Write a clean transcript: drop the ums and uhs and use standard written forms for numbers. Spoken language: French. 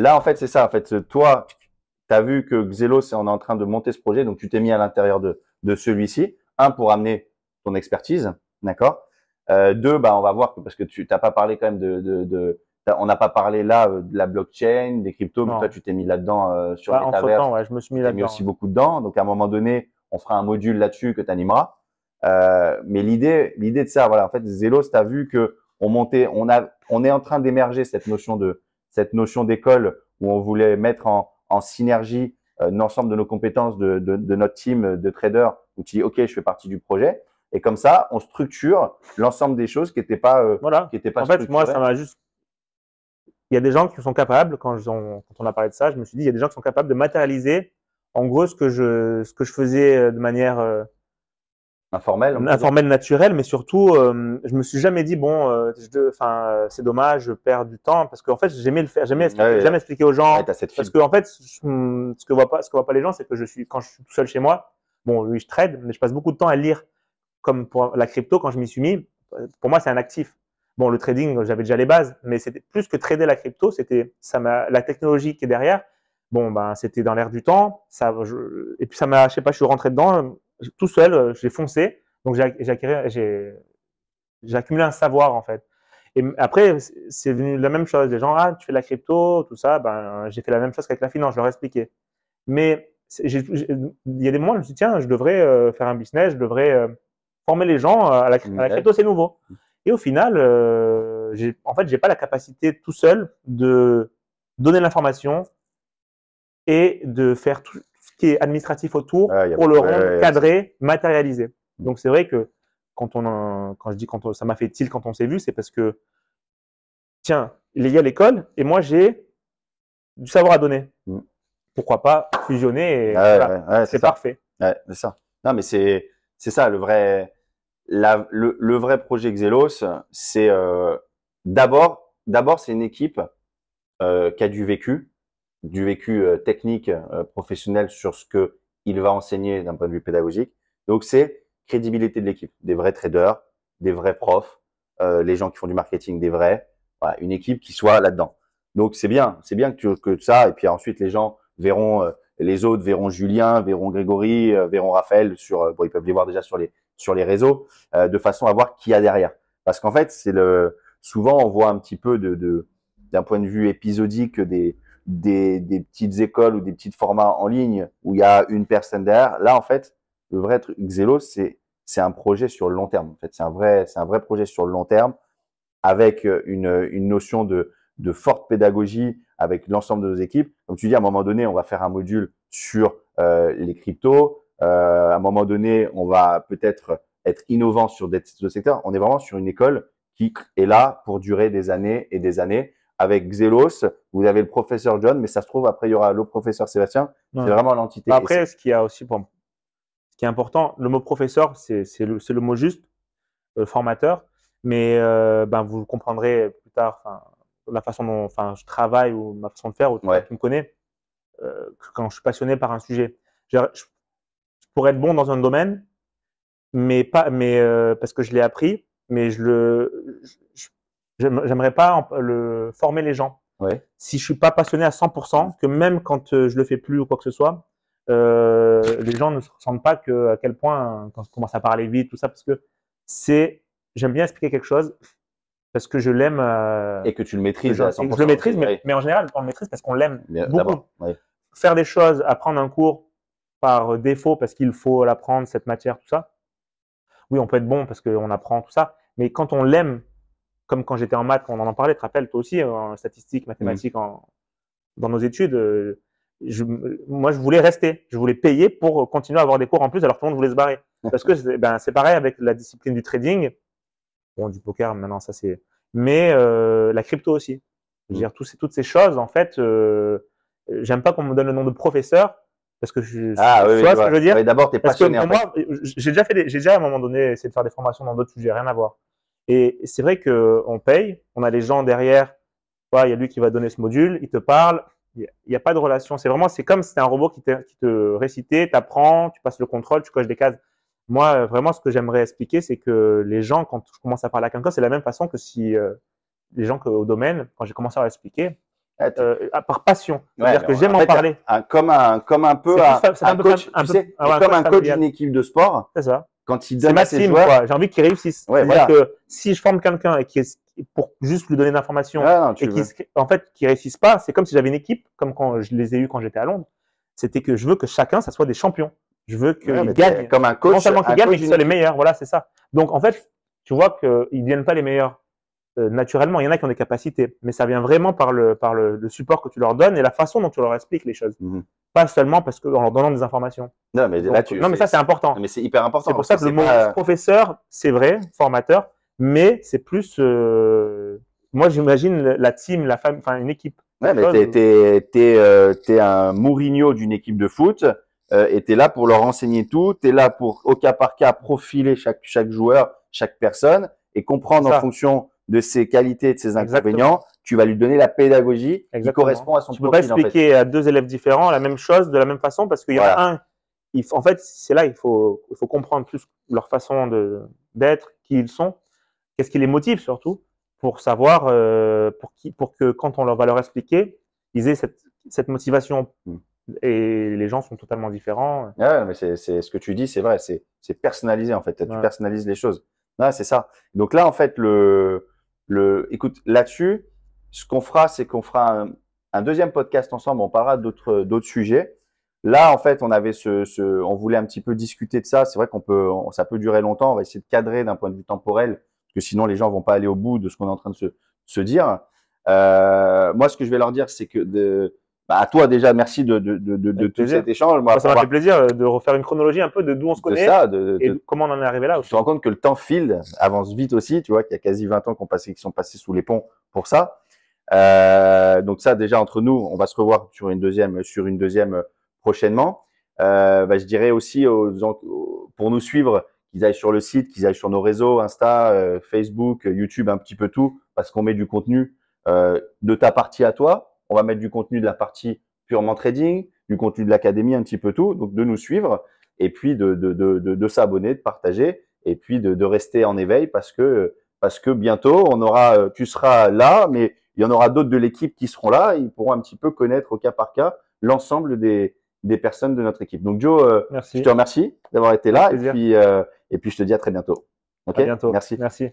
là, en fait, c'est ça. En fait, toi, tu as vu que Xelos est en train de monter ce projet, donc tu t'es mis à l'intérieur de celui-ci. Un, pour amener ton expertise, d'accord. Deux, bah, on va voir, parce que tu n'as pas parlé quand même on n'a pas parlé là de la blockchain, des cryptos, mais toi, Non. tu t'es mis là-dedans sur le Bah, métaverse. entre-temps, ouais, je me suis mis Tu t'es mis là-dedans. aussi Ouais. beaucoup dedans. Donc, à un moment donné, on fera un module là-dessus que tu animeras. Mais l'idée de ça, voilà, en fait, Zelos, tu as vu que on est en train d'émerger cette notion d'école où on voulait mettre en synergie l'ensemble de nos compétences de notre team de traders où tu dis, OK, je fais partie du projet. Et comme ça, on structure l'ensemble des choses Voilà. qui étaient pas En fait, moi, ça structurées. m'a juste. Il y a des gens qui sont capables, quand on a parlé de ça, je me suis dit, il y a des gens qui sont capables de matérialiser, en gros, ce que je faisais de manière Informel, on peut dire. informelle, naturelle, mais surtout, je me suis jamais dit, bon, c'est dommage, je perds du temps, parce qu'en fait, j'aimais le faire, Ouais, jamais expliquer aux ouais, gens, tu as cette parce fibre. que, en fait, ce que voient pas les gens, c'est que quand je suis tout seul chez moi, bon, oui, je trade, mais je passe beaucoup de temps à lire, comme pour la crypto, quand je m'y suis mis, pour moi, c'est un actif. Bon, le trading, j'avais déjà les bases, mais c'était plus que trader la crypto, la technologie qui est derrière. Bon, ben, c'était dans l'air du temps. Et puis je sais pas, je suis rentré dedans tout seul, j'ai foncé. Donc, j'ai accumulé un savoir, en fait. Et après, c'est venu la même chose. Les gens, ah, tu fais de la crypto, tout ça. Ben, j'ai fait la même chose qu'avec la finance, je leur ai expliqué. Mais il y a des moments où je me dis, tiens, je devrais faire un business, je devrais former les gens à la Ouais. crypto, c'est nouveau. Et au final, en fait, j'ai pas la capacité tout seul de donner l'information et de faire tout ce qui est administratif autour Ouais, il y a pour le beaucoup. Ouais, rendre ouais, c'est ça. cadré, matérialisé. Donc c'est vrai que quand je dis ça m'a fait tilt quand on s'est vu, c'est parce que tiens, il y a l'école et moi j'ai du savoir à donner. Mm. Pourquoi pas fusionner et Ouais, voilà, ouais, ouais, c'est c'est ça. parfait. Ouais, c'est ça. Non, mais c'est ça le vrai projet Xelos, c'est d'abord c'est une équipe qui a du vécu technique, professionnel sur ce que il va enseigner d'un point de vue pédagogique. Donc c'est crédibilité de l'équipe, des vrais traders, des vrais profs, les gens qui font du marketing, des vrais, voilà, une équipe qui soit là-dedans. Donc c'est bien que ça, et puis ensuite les gens verront, les autres verront Julien, verront Grégory, verront Raphaël bon, ils peuvent les voir déjà sur les réseaux, de façon à voir qui y a derrière. Parce qu'en fait, souvent on voit un petit peu d'un point de vue épisodique des petites écoles ou des petits formats en ligne où il y a une personne derrière. Là, en fait, le vrai truc Xelos, c'est un projet sur le long terme. En fait, c'est un vrai projet sur le long terme avec une notion de forte pédagogie avec l'ensemble de nos équipes. Comme tu dis, à un moment donné, on va faire un module sur les cryptos. À un moment donné, on va peut-être être innovant sur d'autres secteurs. On est vraiment sur une école qui est là pour durer des années et des années. Avec Xelos, vous avez le professeur John, mais ça se trouve, après, il y aura le professeur Sébastien. C'est Ouais. vraiment Bah l'entité. Et après, ce qu'il y a aussi, ce qui est important, le mot professeur, c'est le mot juste, formateur, mais ben, vous le comprendrez plus tard, la façon dont je travaille ou ma façon de faire, ou toi ouais, qui me connais, quand je suis passionné par un sujet. Je pourrais être bon dans un domaine, parce que je l'ai appris, mais j'aimerais pas former les gens. ouais. Si je suis pas passionné à 100%, que même quand je le fais plus ou quoi que ce soit, les gens ne se ressentent pas à quel point, quand je commence à parler vite, tout ça, parce que j'aime bien expliquer quelque chose parce que je l'aime, Et que tu le maîtrises à et que je le 100% aussi. maîtrise, Ouais. mais en général, on le maîtrise parce qu'on l'aime beaucoup. D'abord. Ouais. Faire des choses, apprendre un cours par défaut parce qu'il faut l'apprendre, cette matière, tout ça. Oui, on peut être bon parce qu'on apprend tout ça, mais quand on l'aime, comme quand j'étais en maths, on en parlait, tu te rappelles, toi aussi, en statistiques, Mm. mathématiques, dans nos études, moi, je voulais rester. Je voulais payer pour continuer à avoir des cours en plus alors que tout le monde voulait se barrer. Parce que c'est pareil avec la discipline du trading. Bon, du poker, maintenant, ça c'est. Mais la crypto aussi. Je veux Mm. dire, toutes ces choses, en fait, j'aime pas qu'on me donne le nom de professeur parce que Ah oui, tu oui, je vois ce que je vois. veux dire? Ouais, d'abord, tu es Parce que passionné en pour fait. moi, j'ai déjà à un moment donné essayé de faire des formations dans d'autres sujets, rien à voir. Et c'est vrai qu'on paye, on a les gens derrière, il y a lui qui va donner ce module, il te parle, il n'y a pas de relation. C'est comme si c'était un robot qui te récitait, t'apprend, tu passes le contrôle, tu coches des cases. Moi, vraiment, ce que j'aimerais expliquer, c'est que les gens, quand je commence à parler à quelqu'un, c'est la même façon que si les gens au domaine, quand j'ai commencé à leur expliquer, Ouais, par passion. ouais, C'est-à-dire que j'aime en en fait, parler. comme un peu C'est un peu coach, un tu peu, sais, ouais, comme un coach familial. d'une équipe de sport, C'est ça. quand il C'est donne ma à ses team, joueurs, quoi. J'ai envie qu'ils réussissent. ouais, C'est-à-dire voilà. que si je forme quelqu'un et pour juste lui donner d'informations Ouais, non, et en fait, qu'ils réussissent pas, c'est comme si j'avais une équipe, comme quand je les ai eus quand j'étais à Londres. C'était que je veux que chacun, ça soit des champions. Je veux ouais, qu'ils mais gagnent. comme un Non coach, seulement qu'ils gagnent, mais qu'ils d'une soient les équipe. meilleurs. Voilà, c'est ça. Donc, en fait, tu vois qu'ils ne deviennent pas les meilleurs naturellement. Il y en a qui ont des capacités, mais ça vient vraiment par le support que tu leur donnes et la façon dont tu leur expliques les choses. Mhm. Pas seulement parce que en leur donnant des informations. Non, mais là, Donc, non, mais ça, c'est important. mais c'est hyper important. C'est pour parce ça que que le c'est mot pas, professeur, c'est vrai, formateur, mais c'est plus, moi, j'imagine la team, la femme, enfin, une équipe. ouais, mais Chose où- t'es un Mourinho d'une équipe de foot, et t'es là pour leur enseigner tout. T'es là pour, au cas par cas, profiler chaque joueur, chaque personne, et comprendre C'est en ça. fonction de ses qualités et de ses Exactement. inconvénients. Tu vas lui donner la pédagogie qui Exactement. correspond à son Tu peux pas profil, en fait. expliquer à deux élèves différents la même chose de la même façon parce qu'il y en Voilà. a un. En fait, c'est là il faut comprendre plus leur façon d'être, qui ils sont, qu'est-ce qui les motive surtout, pour savoir pour que quand on va leur expliquer, ils aient cette motivation. Mm. Et les gens sont totalement différents. Ouais, mais c'est ce que tu dis, c'est vrai, c'est personnalisé en fait. Tu Ouais. personnalises les choses. Ouais, c'est ça. Donc là, en fait, écoute, là-dessus, ce qu'on fera, c'est qu'on fera un deuxième podcast ensemble. On parlera d'autres sujets. Là, en fait, on voulait un petit peu discuter de ça. C'est vrai ça peut durer longtemps. On va essayer de cadrer d'un point de vue temporel, parce que sinon les gens vont pas aller au bout de ce qu'on est en train de se dire. Moi, ce que je vais leur dire, c'est que à toi déjà, merci de tout cet échange. Moi, ça m'a fait plaisir de refaire une chronologie un peu de d'où on se connaît et comment on en est arrivé là. Tu te rends compte que le temps file, avance vite aussi, tu vois, qu'il y a quasi 20 ans qui sont passés sous les ponts pour ça. Donc ça, déjà entre nous, on va se revoir sur une deuxième prochainement. Je dirais aussi pour nous suivre, qu'ils aillent sur le site, qu'ils aillent sur nos réseaux, Insta, Facebook, YouTube, un petit peu tout, parce qu'on met du contenu de ta partie à toi. On va mettre du contenu de la partie purement trading, du contenu de l'académie, un petit peu tout. Donc de nous suivre et puis de s'abonner, de partager et puis de rester en éveil parce que bientôt tu seras là, mais il y en aura d'autres de l'équipe qui seront là. Ils pourront un petit peu connaître au cas par cas l'ensemble des personnes de notre équipe. Donc Joe, je te remercie d'avoir été là et puis je te dis à très bientôt. Ok, à bientôt. merci. Merci.